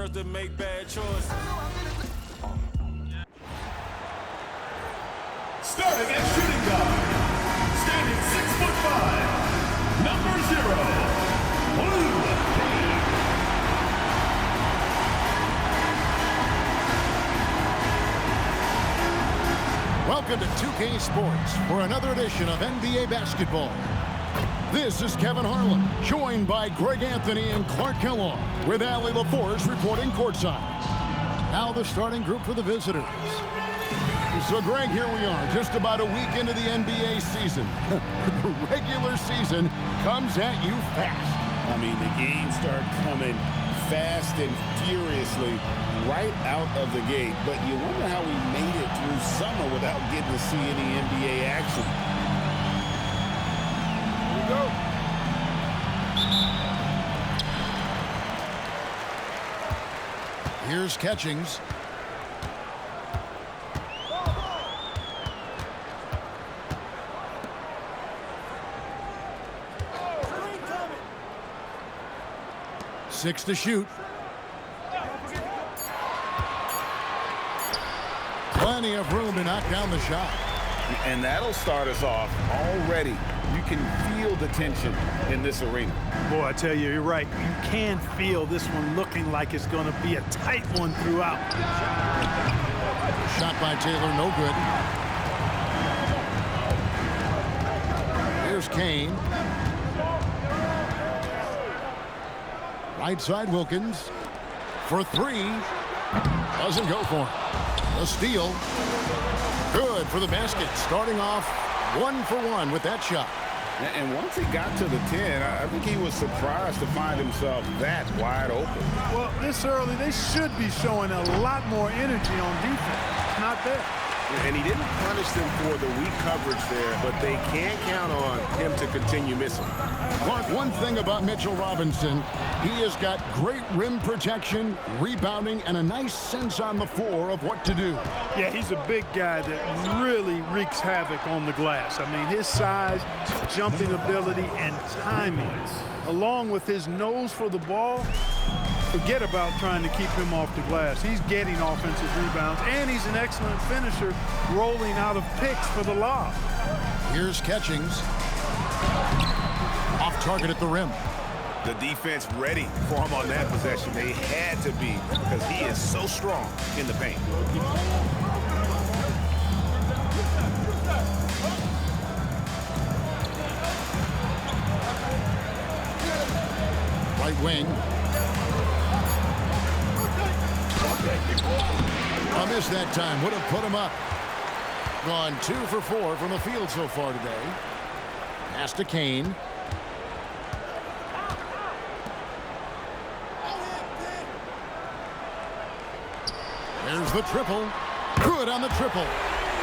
girls that make bad choices. Starting at shooting guard, standing 6'5", number 0, Blue Team. Welcome to 2K Sports for another edition of NBA basketball. This is Kevin Harlan, joined by Greg Anthony and Clark Kellogg, with Allie LaForce reporting courtside. Now the starting group for the visitors. So, Greg, here we are, just about a week into the NBA season. The regular season comes at you fast. I mean, the games start coming fast and furiously right out of the gate. But you wonder how we made it through summer without getting to see any NBA action. Here we go. Here's Catchings. Six to shoot. Plenty of room to knock down the shot. And that'll start us off already. You can feel the tension in this arena. Boy, I tell you, you're right. You can feel this one looking like it's going to be a tight one throughout. Shot by Taylor, no good. Here's Kane. Right side, Wilkins. For three. Doesn't go for him. A steal. Good for the basket. Starting off 1 for 1 with that shot. And once he got to the 10, I think he was surprised to find himself that wide open. Well, this early, they should be showing a lot more energy on defense. It's not there. And he didn't punish them for the weak coverage there, but they can't count on him to continue missing. Clark, one thing about Mitchell Robinson, he has got great rim protection, rebounding, and a nice sense on the floor of what to do. Yeah, he's a big guy that really wreaks havoc on the glass. I mean, his size, jumping ability, and timing, along with his nose for the ball, forget about trying to keep him off the glass. He's getting offensive rebounds, and he's an excellent finisher, rolling out of picks for the lob. Here's Catchings. Off target at the rim. The defense ready for him on that possession. They had to be, because he is so strong in the paint. Right wing. I missed that time. Would have put him up. Gone 2 for 4 from the field so far today. Pass to Kane. There's the triple. Good on the triple.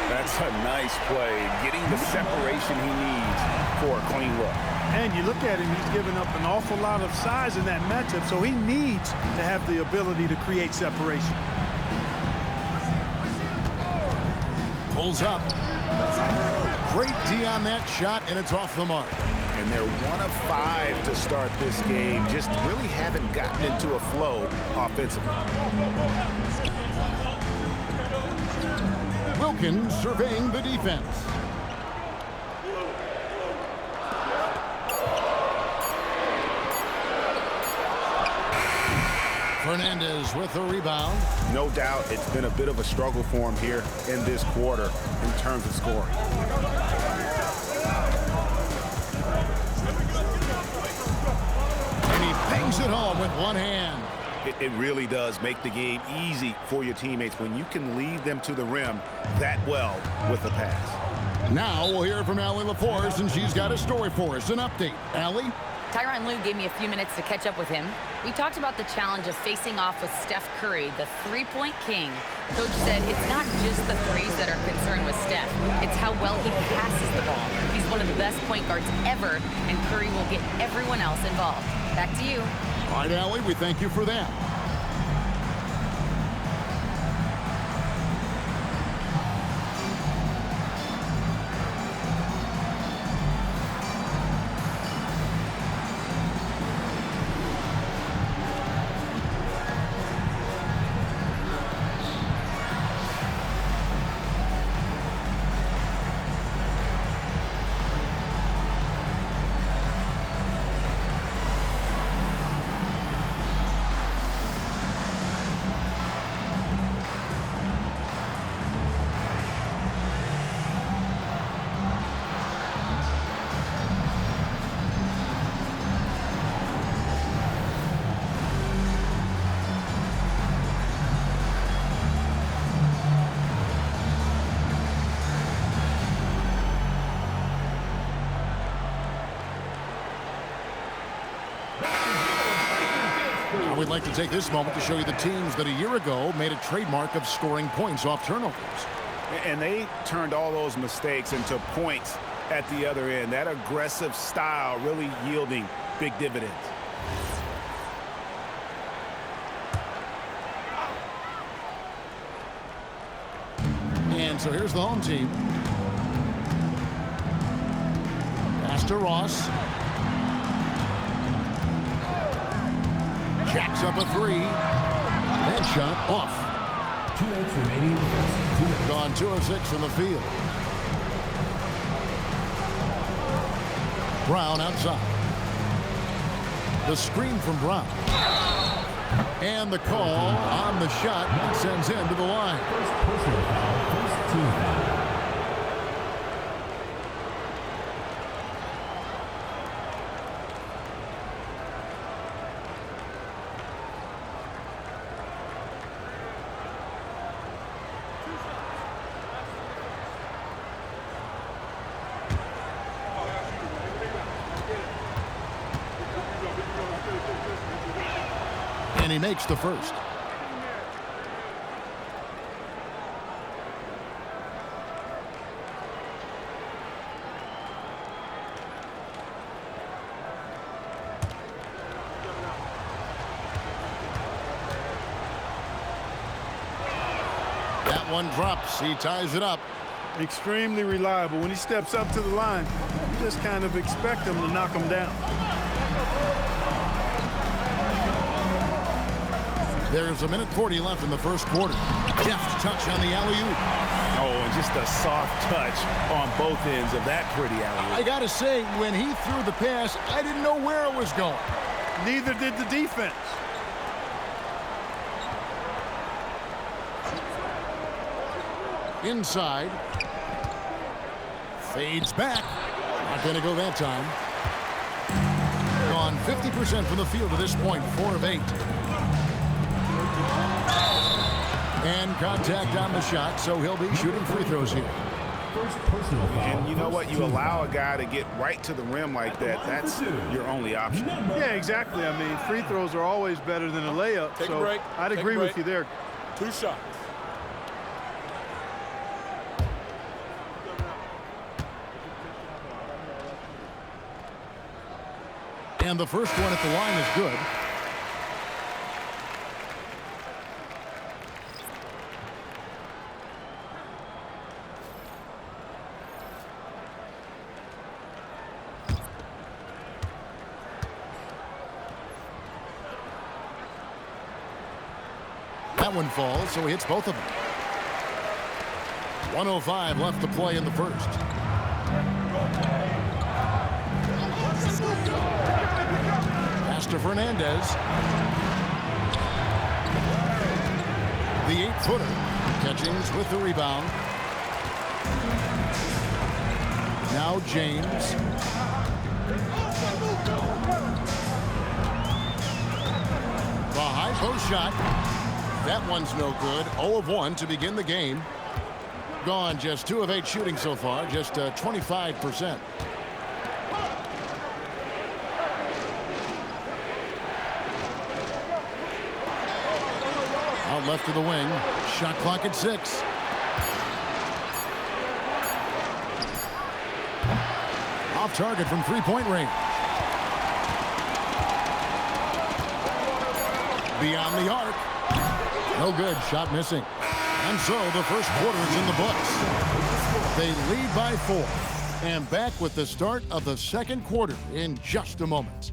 That's a nice play, getting the separation he needs for a clean look. And you look at him, he's given up an awful lot of size in that matchup, so he needs to have the ability to create separation. Pulls up. Great D on that shot, and it's off the mark. And they're 1 of 5 to start this game. Just really haven't gotten into a flow offensively. Wilkins surveying the defense. Fernandez with the rebound. No doubt it's been a bit of a struggle for him here in this quarter in terms of scoring. And he bangs it home with one hand. It really does make the game easy for your teammates when you can lead them to the rim that well with the pass. Now we'll hear from Allie LaForce, and she's got a story for us. An update. Allie? Tyronn Lue gave me a few minutes to catch up with him. We talked about the challenge of facing off with Steph Curry, the three-point king. Coach said it's not just the threes that are concerned with Steph. It's how well he passes the ball. He's one of the best point guards ever, and Curry will get everyone else involved. Back to you. All right, Allie, we thank you for that. like to take this moment to show you the teams that a year ago made a trademark of scoring points off turnovers. And they turned all those mistakes into points at the other end. That aggressive style really yielding big dividends. And so here's the home team. Pass to Ross. Jacks up a three. That shot off. 2 minutes remaining. Gone 2 of 6 from the field. Brown outside. The screen from Brown. And the call on the shot that sends him to the line. First personal foul, first team foul. And he makes the first. That one drops. He ties it up. Extremely reliable. When he steps up to the line, you just kind of expect him to knock him down. There's 1:40 left in the first quarter. Deft touch on the alley-oop. Oh, and just a soft touch on both ends of that pretty alley-oop. I gotta say, when he threw the pass, I didn't know where it was going. Neither did the defense. Inside. Fades back. Not gonna go that time. Gone 50% from the field to this point. 4 of 8. And contact on the shot, so he'll be shooting free throws here. First personal foul. And you know what? You allow a guy to get right to the rim like that. That's your only option. Yeah, exactly. I mean, free throws are always better than a layup. Take a so break. I'd Take a agree with break. you there. 2 shots. And the first one at the line is good. That one falls, so he hits both of them. 1:05 left to play in the first. Pass to Fernandez. The 8-footer. Catchings with the rebound. Now James. The high post shot. That one's no good. 0 of 1 to begin the game. Gone just 2 of 8 shooting so far, just 25%. Out left to the wing. Shot clock at 6. Off target from three-point range. Beyond the arc. No good. Shot missing. And so the first quarter is in the books. They lead by 4. And back with the start of the second quarter in just a moment.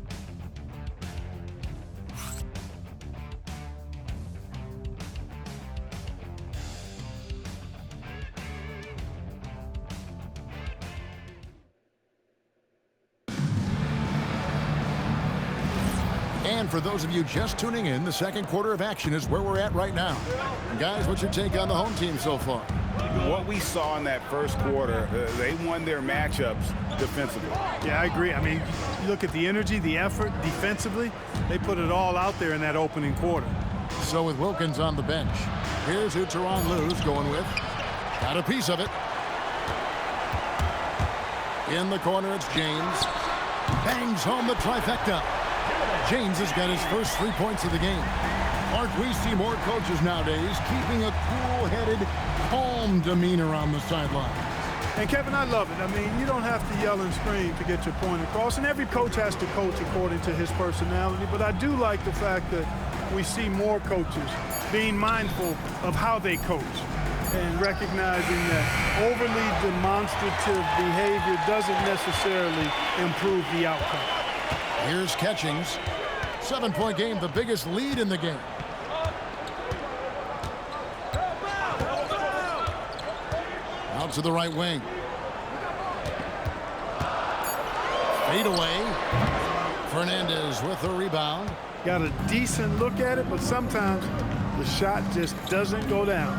And for those of you just tuning in, the second quarter of action is where we're at right now. And guys, what's your take on the home team so far? What we saw in that first quarter, they won their matchups defensively. Yeah, I agree. I mean, you look at the energy, the effort defensively, they put it all out there in that opening quarter. So with Wilkins on the bench, here's who Teron Lue's going with. Got a piece of it. In the corner, it's James. Bangs home the trifecta. James has got his first 3 points of the game. Mark, we see more coaches nowadays keeping a cool-headed, calm demeanor on the sideline. And, Kevin, I love it. I mean, you don't have to yell and scream to get your point across, and every coach has to coach according to his personality. But I do like the fact that we see more coaches being mindful of how they coach and recognizing that overly demonstrative behavior doesn't necessarily improve the outcome. Here's Catchings. 7-point game, the biggest lead in the game. Out to the right wing. Fade away. Fernandez with the rebound. Got a decent look at it, but sometimes the shot just doesn't go down.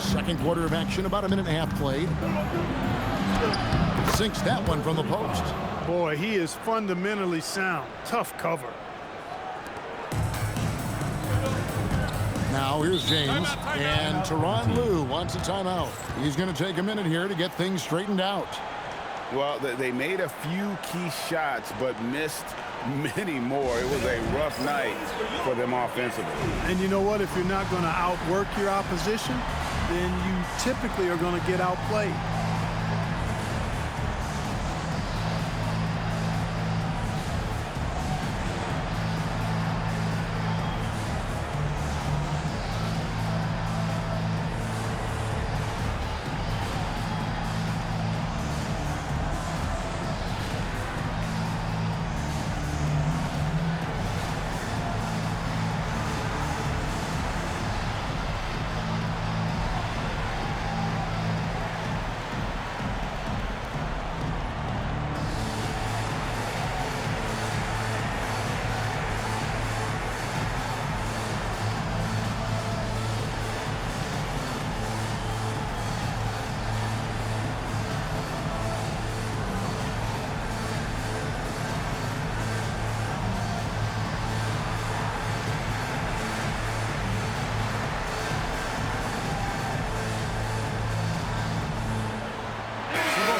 Second quarter of action, about a minute and a half played. Sinks that one from the post. Boy, he is fundamentally sound. Tough cover. Now here's James, and Tyronn Lue wants a timeout. He's going to take a minute here to get things straightened out. Well, they made a few key shots, but missed many more. It was a rough night for them offensively. And you know what? If you're not going to outwork your opposition, then you typically are going to get outplayed.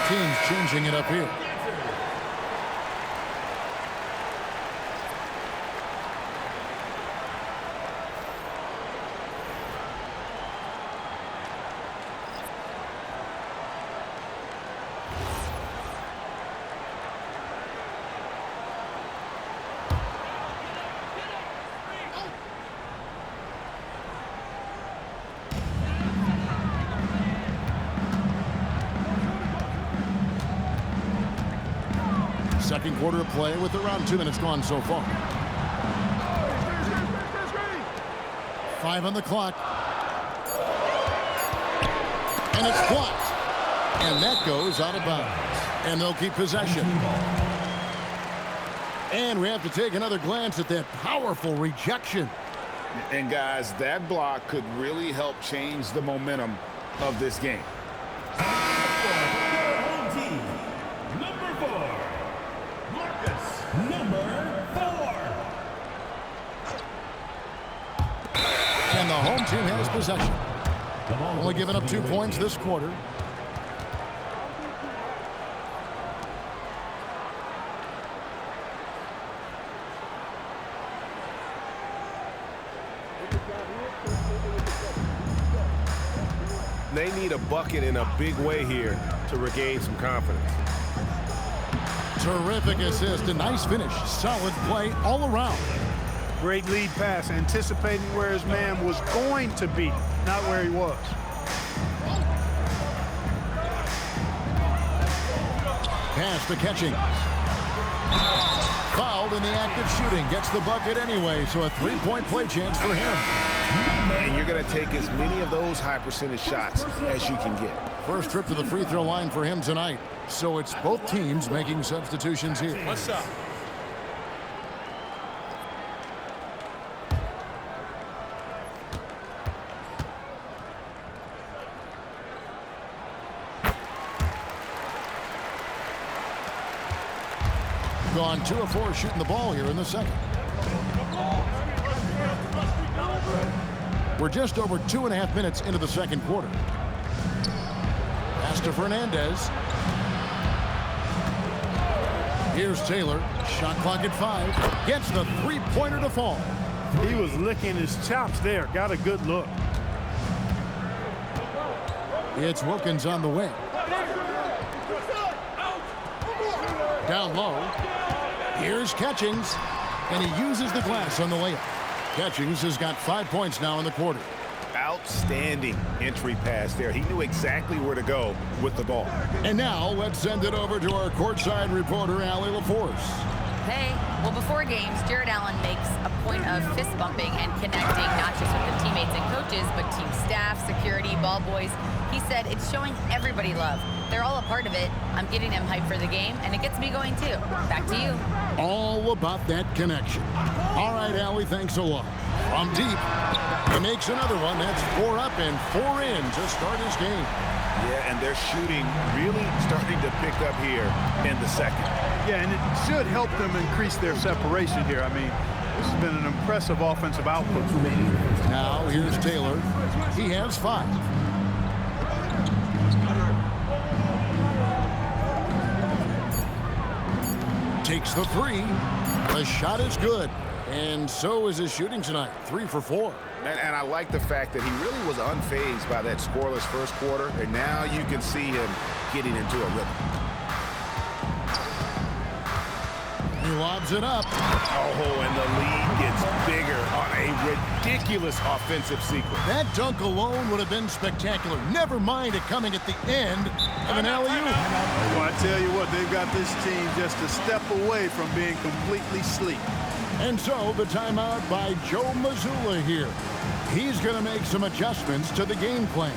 Teams changing it up here. Second quarter of play with around 2 minutes gone so far. 5 on the clock. And it's blocked. And that goes out of bounds. And they'll keep possession. And we have to take another glance at that powerful rejection. And, guys, that block could really help change the momentum of this game. And the home team has possession. Only giving up 2 points this quarter. They need a bucket in a big way here to regain some confidence. Terrific assist, a nice finish, solid play all around. Great lead pass, anticipating where his man was going to be, not where he was. Pass to Catchings. Fouled in the act of shooting, gets the bucket anyway, so a 3-point play chance for him. And you're going to take as many of those high percentage shots as you can get. First trip to the free throw line for him tonight. So it's both teams making substitutions here. What's up? Gone 2 of 4 shooting the ball here in the second. We're just over 2.5 minutes into the second quarter. Pass to Fernandez. Here's Taylor. Shot clock at 5. Gets the three-pointer to fall. He was licking his chops there. Got a good look. It's Wilkins on the wing. Down low. Here's Catchings. And he uses the glass on the layup. Catchings has got 5 points now in the quarter. Outstanding entry pass there. He knew exactly where to go with the ball. And now let's send it over to our courtside reporter, Allie LaForce. Hey, well, before games, Jared Allen makes a point of fist bumping and connecting not just with the teammates and coaches, but team staff, security, ball boys. He said it's showing everybody love. They're all a part of it. I'm getting them hyped for the game, and it gets me going too. Back to you. All about that connection. All right, Allie, thanks a lot. From deep, he makes another one. That's 4 up and 4 in to start his game. Yeah, and their shooting really starting to pick up here in the second. Yeah, and it should help them increase their separation here. I mean, this has been an impressive offensive output. Now here's Taylor. He has 5. Takes the 3. The shot is good. And so is his shooting tonight. 3 for 4. And I like the fact that he really was unfazed by that scoreless first quarter. And now you can see him getting into a rhythm. He lobs it up. Oh, and the lead gets bigger on a ridiculous offensive sequence. That dunk alone would have been spectacular. Never mind it coming at the end of an alley-oop. Well, I tell you what, they've got this team just a step away from being completely sleep. And so the timeout by Joe Mazzulla here. He's going to make some adjustments to the game plan.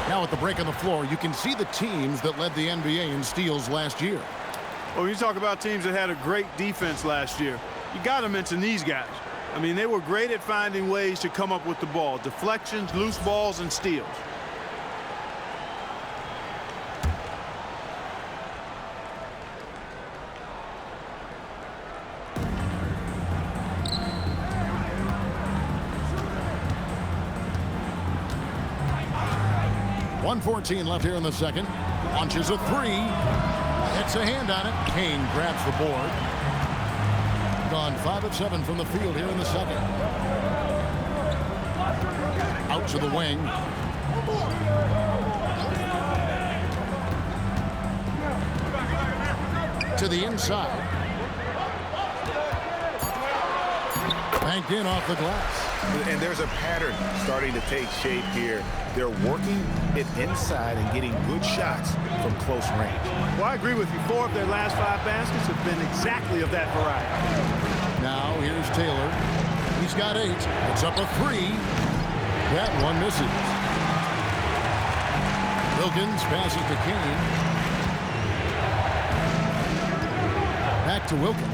Now at the break on the floor, you can see the teams that led the NBA in steals last year. Well, you talk about teams that had a great defense last year. You got to mention these guys. I mean, they were great at finding ways to come up with the ball. Deflections, loose balls, and steals. .114 left here in the second. Launches a 3. Hits a hand on it. Kane grabs the board. Gone 5 of 7 from the field here in the second. Out to the wing. To the inside. Banked in off the glass. And there's a pattern starting to take shape here. They're working it inside and getting good shots from close range. Well, I agree with you. 4 of their last 5 baskets have been exactly of that variety. Now here's Taylor. He's got 8. It's up a 3. That one misses. Wilkins passes to Kane. Back to Wilkins.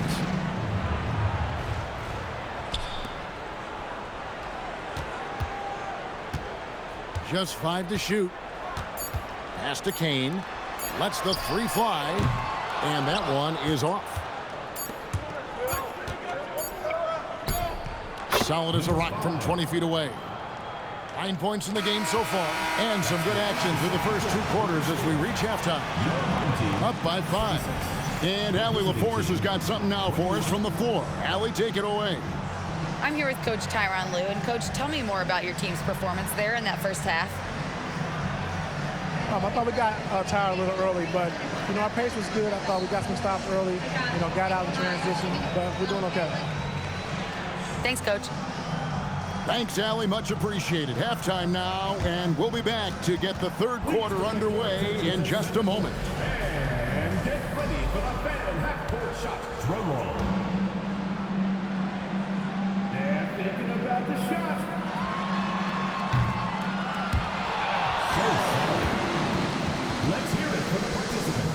Just 5 to shoot. Pass to Kane. Lets the 3 fly. And that one is off. Solid as a rock from 20 feet away. 9 points in the game so far. And some good action through the first 2 quarters as we reach halftime. Up by 5. And Allie LaForce has got something now for us from the floor. Allie, take it away. I'm here with Coach Tyronn Lue. And, Coach, tell me more about your team's performance there in that first half. I thought we got tired a little early, but, our pace was good. I thought we got some stops early, got out in transition, but we're doing okay. Thanks, Coach. Thanks, Allie. Much appreciated. Halftime now, and we'll be back to get the third quarter underway in just a moment. And get ready for the fan half-court shot. Drum roll. They're thinking about the shot. So sorry. Let's hear it for the participant.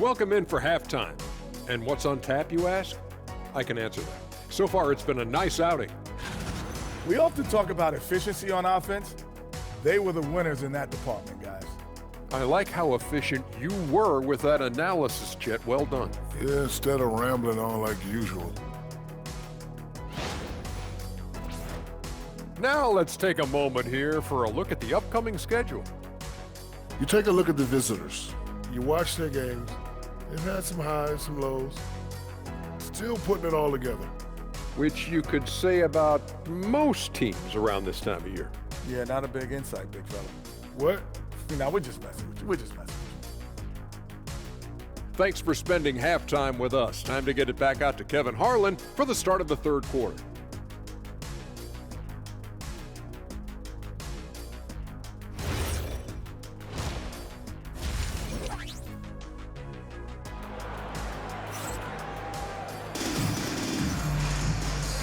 Welcome in for halftime. And what's on tap, you ask? I can answer that. So far, it's been a nice outing. We often talk about efficiency on offense. They were the winners in that department, guys. I like how efficient you were with that analysis, Chet. Well done. Yeah, instead of rambling on like usual. Now let's take a moment here for a look at the upcoming schedule. You take a look at the visitors. You watch their games. They've had some highs, some lows. Still putting it all together. Which you could say about most teams around this time of year. Yeah, not a big insight, big fella. What? No, we're just messing with you. We're just messing with you. Thanks for spending halftime with us. Time to get it back out to Kevin Harlan for the start of the third quarter.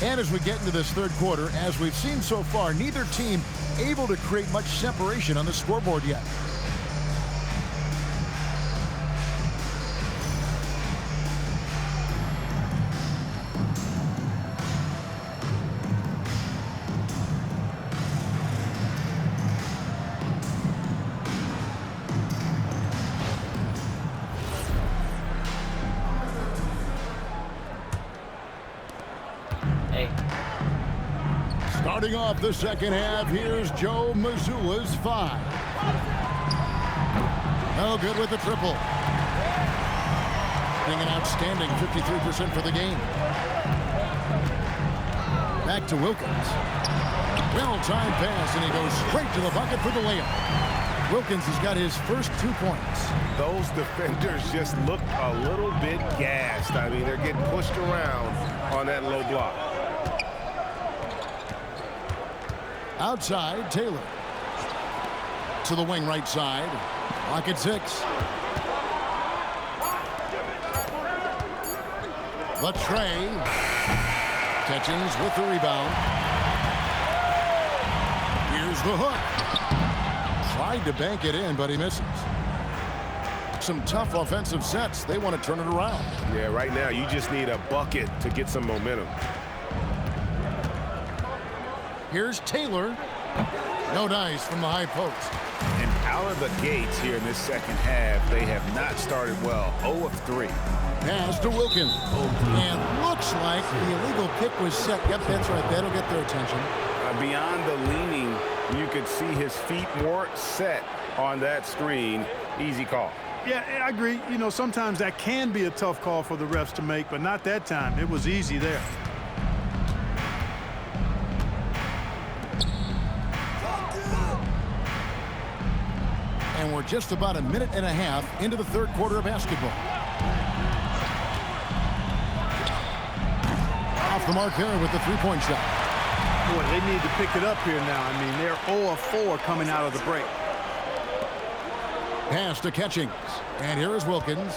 And as we get into this third quarter, as we've seen so far, neither team able to create much separation on the scoreboard yet. Starting off the second half, here's Joe Mazzulla's 5. No good with the triple. Being an outstanding 53% for the game. Back to Wilkins. Well-timed pass, and he goes straight to the bucket for the layup. Wilkins has got his first 2 points. Those defenders just look a little bit gassed. I mean, they're getting pushed around on that low block. Outside, Taylor. To the wing right side. Clock at 6. Latrey. Catchings with the rebound. Here's the hook. Tried to bank it in, but he misses. Some tough offensive sets. They want to turn it around. Yeah, right now you just need a bucket to get some momentum. Here's Taylor. No dice from the high post. And out of the gates here in this second half, they have not started well. 0 of 3. Pass to Wilkins. And looks like the illegal pick was set. Yep, that's right. That'll get their attention. Beyond the leaning, you could see his feet more set on that screen. Easy call. Yeah, I agree. Sometimes that can be a tough call for the refs to make, but not that time. It was easy there. And we're just about a minute and a half into the third quarter of basketball. Off the mark there with the three-point shot. Boy, they need to pick it up here now. I mean, they're 0 of 4 coming out of the break. Pass to Catchings. And here is Wilkins.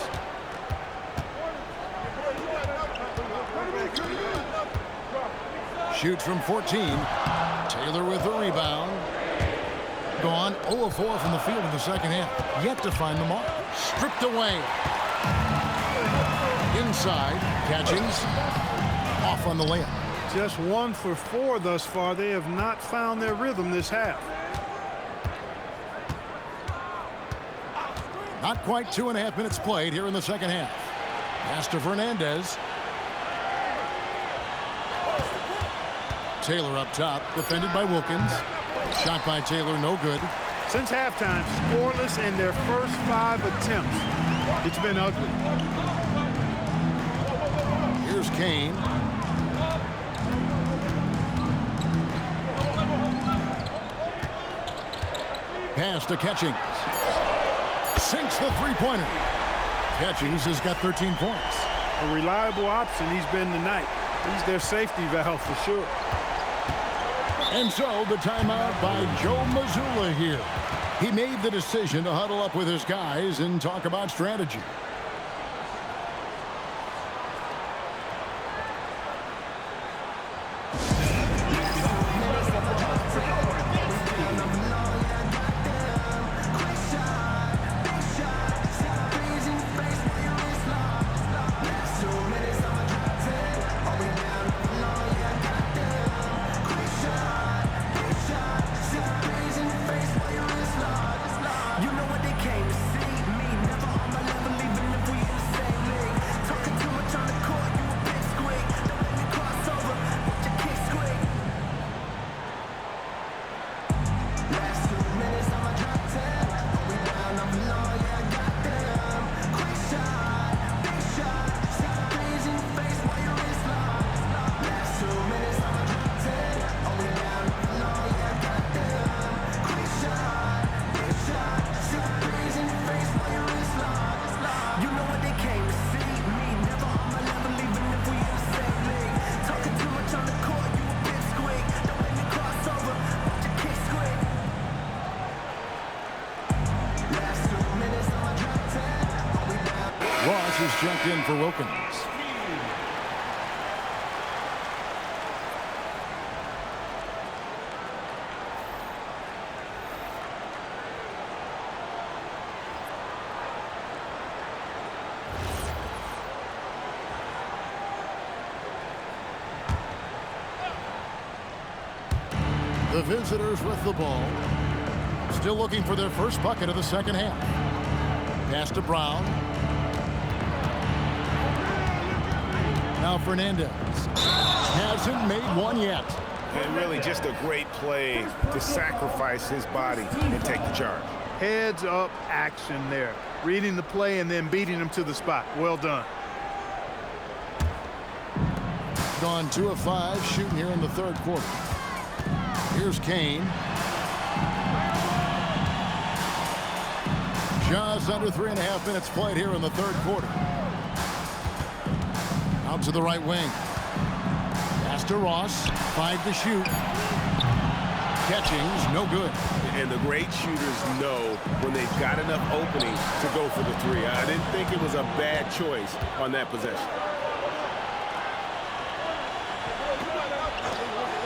Shoots from 14. Taylor with the rebound. Gone 0 of 4 from the field in the second half. Yet to find the mark. Stripped away. Inside. Catchings. Off on the layup. Just 1 for 4 thus far. They have not found their rhythm this half. Not quite 2.5 minutes played here in the second half. Pass to Fernandez. Taylor up top, defended by Wilkins. Shot by Taylor, no good. Since halftime, scoreless in their first 5 attempts. It's been ugly. Here's Kane. Pass to Catchings. Sinks the three-pointer. Catchings has got 13 points. A reliable option he's been tonight. He's their safety valve for sure. And so the timeout by Joe Mazzulla here. He made the decision to huddle up with his guys and talk about strategy. Ross has jumped in for Wilkins. The visitors with the ball. Still looking for their first bucket of the second half. Pass to Brown. Now Fernandez hasn't made one yet. And really just a great play to sacrifice his body and take the charge. Heads up action there. Reading the play and then beating him to the spot. Well done. Gone 2 of 5 shooting here in the third quarter. Here's Kane. Just under 3.5 minutes played here in the third quarter. Out to the right wing. Pass to Ross. 5 to shoot. Catchings, no good. And the great shooters know when they've got enough opening to go for the three. I didn't think it was a bad choice on that possession.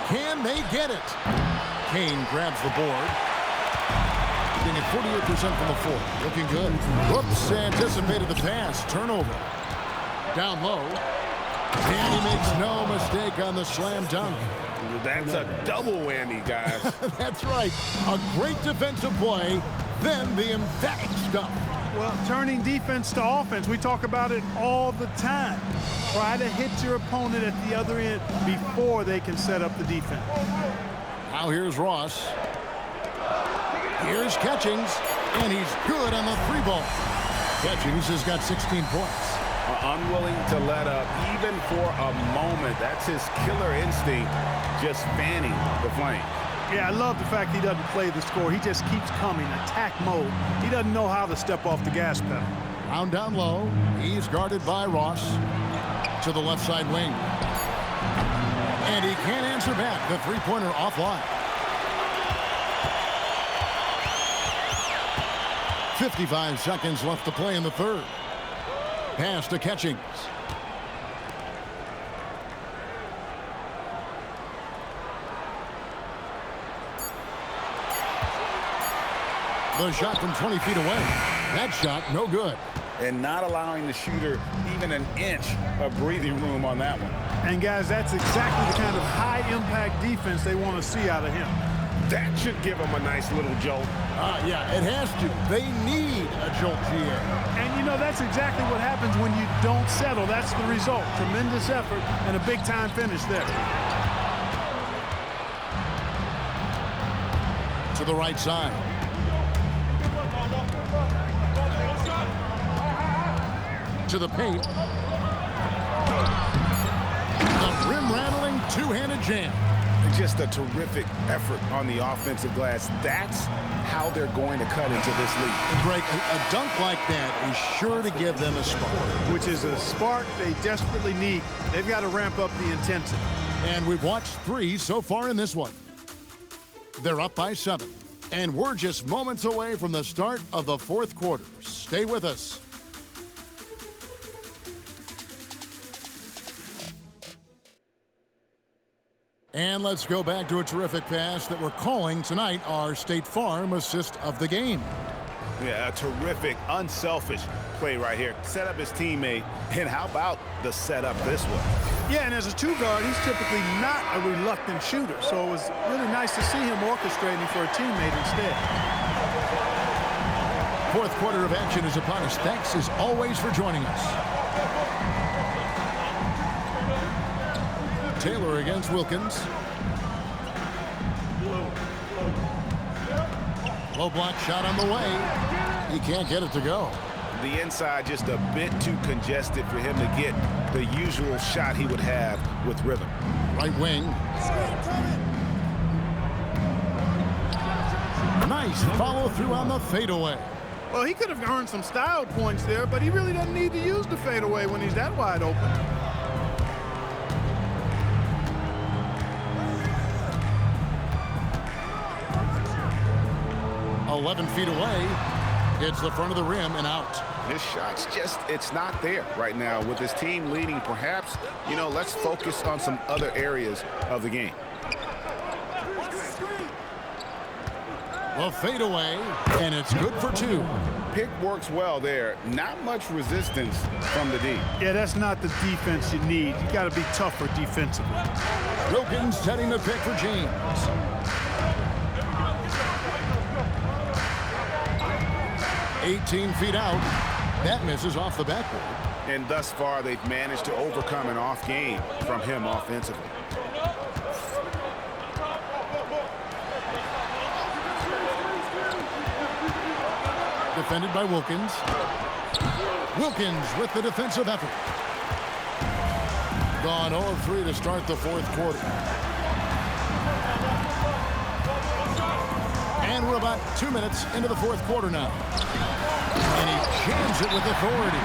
Can they get it? Kane grabs the board. Getting 48% from the floor. Looking good. Whoops, anticipated the pass. Turnover. Down low. And he makes no mistake on the slam dunk. That's a double whammy, guys. That's right. A great defensive play, then the emphatic stuff. Well, turning defense to offense, we talk about it all the time. Try to hit your opponent at the other end before they can set up the defense. Now here's Ross. Here's Catchings, and he's good on the 3-ball. Catchings has got 16 points. Unwilling to let up even for a moment. That's his killer instinct, just fanning the flame. Yeah, I love the fact he doesn't play the score. He just keeps coming, attack mode. He doesn't know how to step off the gas pedal. Round down low. He's guarded by Ross to the left side wing. And he can't answer back. The three-pointer offline. 55 seconds left to play in the third. Pass to Catchings. The shot from 20 feet away. That shot, no good. And not allowing the shooter even an inch of breathing room on that one. And, guys, that's exactly the kind of high-impact defense they want to see out of him. That should give them a nice little jolt. Yeah, it has to. They need a jolt, GA. And, you know, that's exactly what happens when you don't settle. That's the result. Tremendous effort and a big-time finish there. To the right side. To the paint. The rim-rattling two-handed jam. Just a terrific effort on the offensive glass. That's how they're going to cut into this league. Greg, a dunk like that is sure to give them a spark. Which is a spark they desperately need. They've got to ramp up the intensity. And we've watched 3 so far in this one. They're up by 7. And we're just moments away from the start of the 4th quarter. Stay with us. And let's go back to a terrific pass that we're calling tonight our State Farm assist of the game. Yeah, a terrific, unselfish play right here. Set up his teammate, and how about the setup this way? Yeah, and as a 2-guard, he's typically not a reluctant shooter, so it was really nice to see him orchestrating for a teammate instead. 4th quarter of action is upon us. Thanks as always for joining us. Taylor against Wilkins. Low block shot on the way. He can't get it to go. The inside just a bit too congested for him to get the usual shot he would have with rhythm. Right wing. Nice follow through on the fadeaway. Well, he could have earned some style points there, but he really doesn't need to use the fadeaway when he's that wide open. 11 feet away. Hits the front of the rim and out. His shot's just, it's not there right now. With his team leading, perhaps, you know, let's focus on some other areas of the game. Well, fade away, and it's good for 2. Pick works well there. Not much resistance from the D. Yeah, that's not the defense you need. You got to be tougher defensively. Wilkins setting the pick for James. "18 feet out. That misses off the backboard. And thus far, they've managed to overcome an off game from him offensively. Defended by Wilkins. Wilkins with the defensive effort. Gone 0 of 3 to start the 4th quarter. And we're about 2 minutes into the 4th quarter now. And he jams it with authority.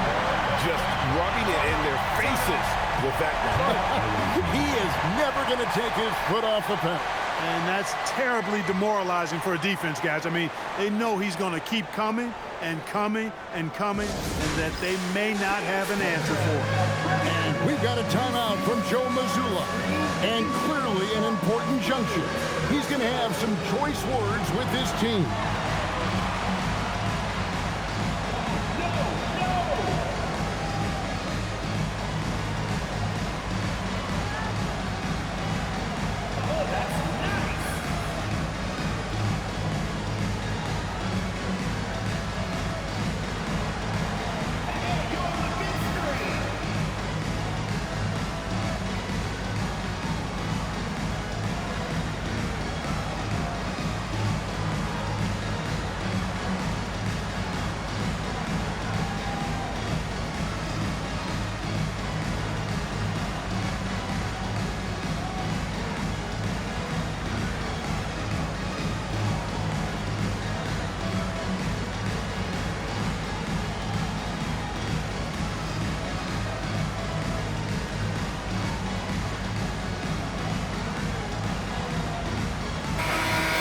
Just rubbing it in their faces with that one. He is never going to take his foot off the pedal. And that's terribly demoralizing for a defense, guys. I mean, they know he's going to keep coming and coming and coming, and that they may not have an answer for it. And we've got a timeout from Joe Mazzulla. And clearly an important juncture. He's going to have some choice words with his team.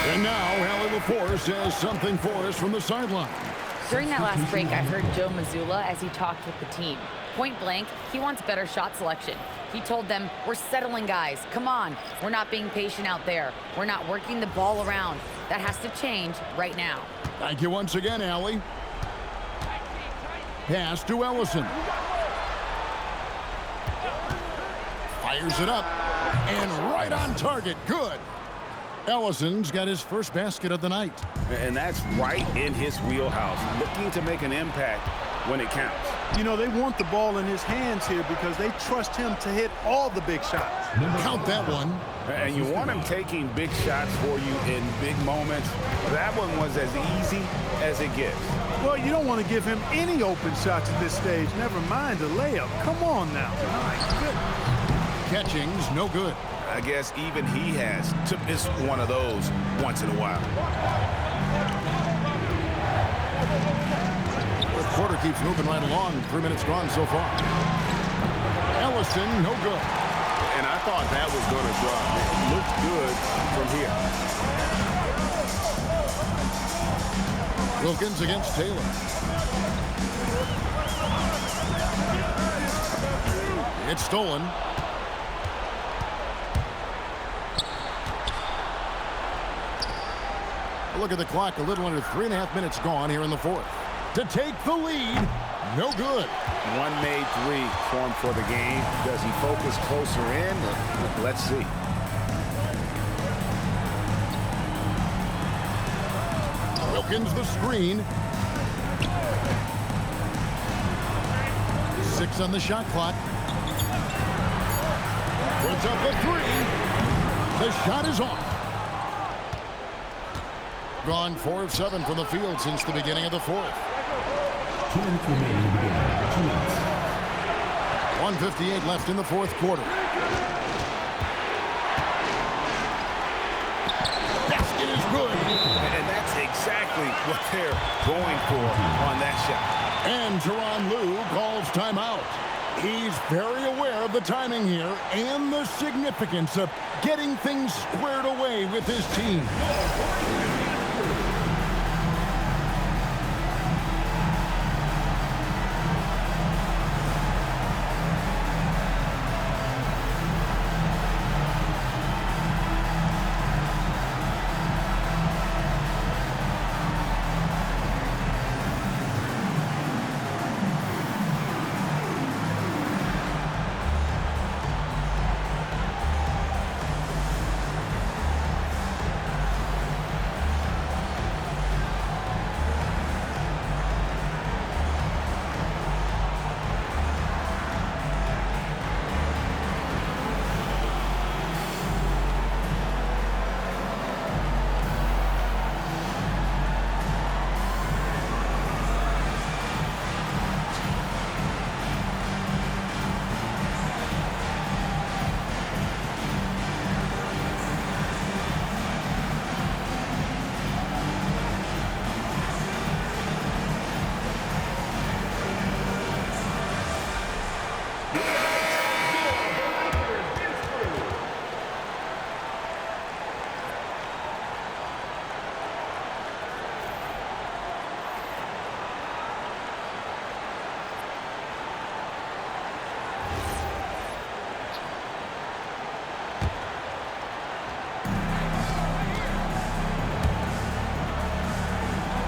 And now, Allie LaForce has something for us from the sideline. During that last break, I heard Joe Mazzulla as he talked with the team. Point blank, he wants better shot selection. He told them, we're settling, guys. Come on. We're not being patient out there. We're not working the ball around. That has to change right now. Thank you once again, Allie. Pass to Ellison. Fires it up. And right on target. Good. Ellison's got his first basket of the night. And that's right in his wheelhouse, looking to make an impact when it counts. You know, they want the ball in his hands here because they trust him to hit all the big shots. Count that one. And you want him taking big shots for you in big moments. That one was as easy as it gets. Well, you don't want to give him any open shots at this stage. Never mind a layup. Come on now. My goodness. Catching's no good. I guess even he has to miss one of those once in a while. The quarter keeps moving right along. 3 minutes gone so far. Ellison, no good. And I thought that was going to drop. It looked good from here. Wilkins against Taylor. It's stolen. Look at the clock. A little under 3.5 minutes gone here in the fourth. To take the lead. No good. One made three for him for the game. Does he focus closer in? Let's see. Wilkins the screen. 6 on the shot clock. Puts up a three. The shot is off. Gone 4 of 7 from the field since the beginning of the fourth. 2 minutes remaining in the game. 2 minutes. 1:58 left in the fourth quarter. Basket is good. And that's exactly what they're going for on that shot. And Tyronn Lue calls timeout. He's very aware of the timing here and the significance of getting things squared away with his team.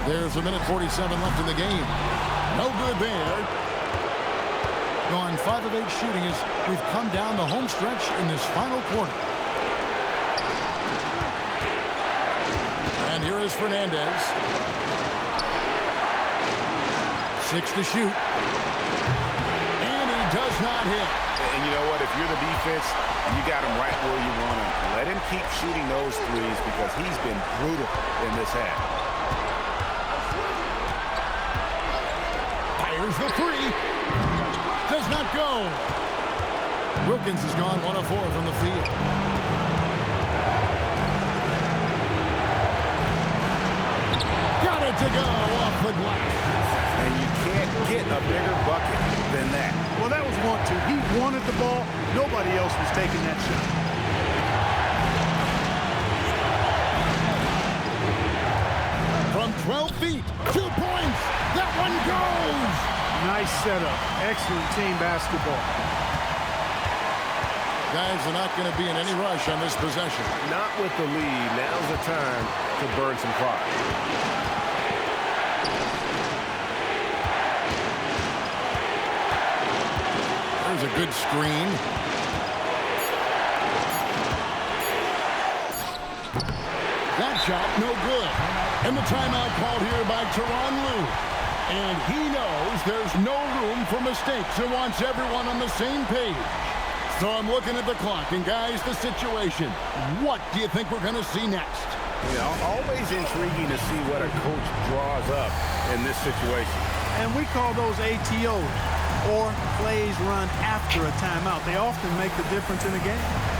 There's 1:47 left in the game. No good there. Gone 5 of 8 shooting as we've come down the home stretch in this final quarter. And here is Fernandez. 6 to shoot. And he does not hit. And you know what? If you're the defense, you got him right where you want him. Let him keep shooting those threes because he's been brutal in this half. Fires the three. Does not go. Wilkins has gone 1 of 4 from the field. Got it to go off the glass. And you can't get a bigger bucket than that. Well, that was 1-2. He wanted the ball. Nobody else was taking that shot. From 12 feet, 2 points. That one goes. Nice setup. Excellent team basketball. Guys are not going to be in any rush on this possession. Not with the lead. Now's the time to burn some clock. There's a good screen. shot, no good. And the timeout called here by Tyronn Lue. And he knows there's no room for mistakes and wants everyone on the same page. So I'm looking at the clock, and guys, the situation. What do you think we're going to see next? You know, always intriguing to see what a coach draws up in this situation. And we call those ATOs, or plays run after a timeout. They often make the difference in a game.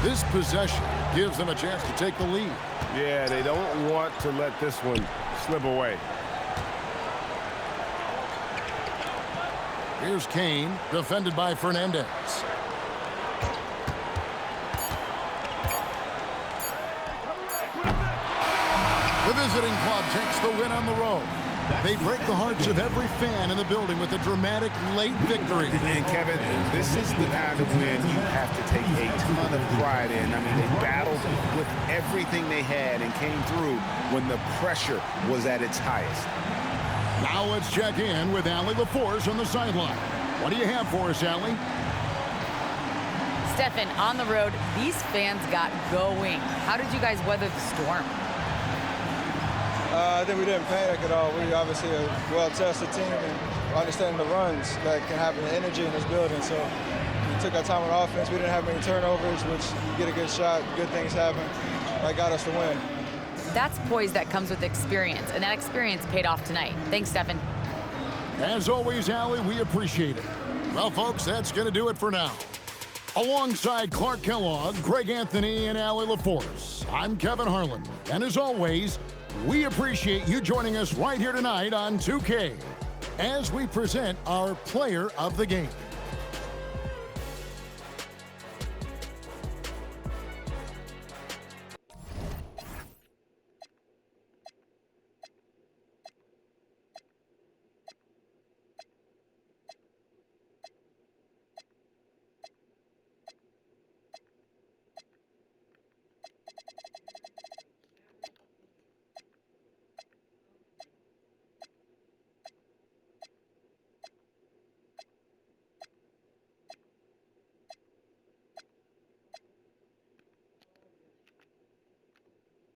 This possession gives them a chance to take the lead. Yeah, they don't want to let this one slip away. Here's Kane, defended by Fernandez. The visiting club takes the win on the road. They break the hearts of every fan in the building with a dramatic late victory. And Kevin, this is the kind of win you have to take a ton of pride in. I mean, they battled with everything they had and came through when the pressure was at its highest. Now let's check in with Allie LaForce on the sideline. What do you have for us, Allie? Stephen, on the road, these fans got going. How did you guys weather the storm? I think we didn't panic at all. We obviously a well-tested team and understanding the runs that can happen, the energy in this building. So we took our time on offense. We didn't have many turnovers, which you get a good shot, good things happen. That got us to win. That's poise that comes with experience, and that experience paid off tonight. Thanks, Stephen. As always, Allie, we appreciate it. Well, folks, that's going to do it for now. Alongside Clark Kellogg, Greg Anthony, and Allie LaForce, I'm Kevin Harlan. And as always, we appreciate you joining us right here tonight on 2K as we present our Player of the Game.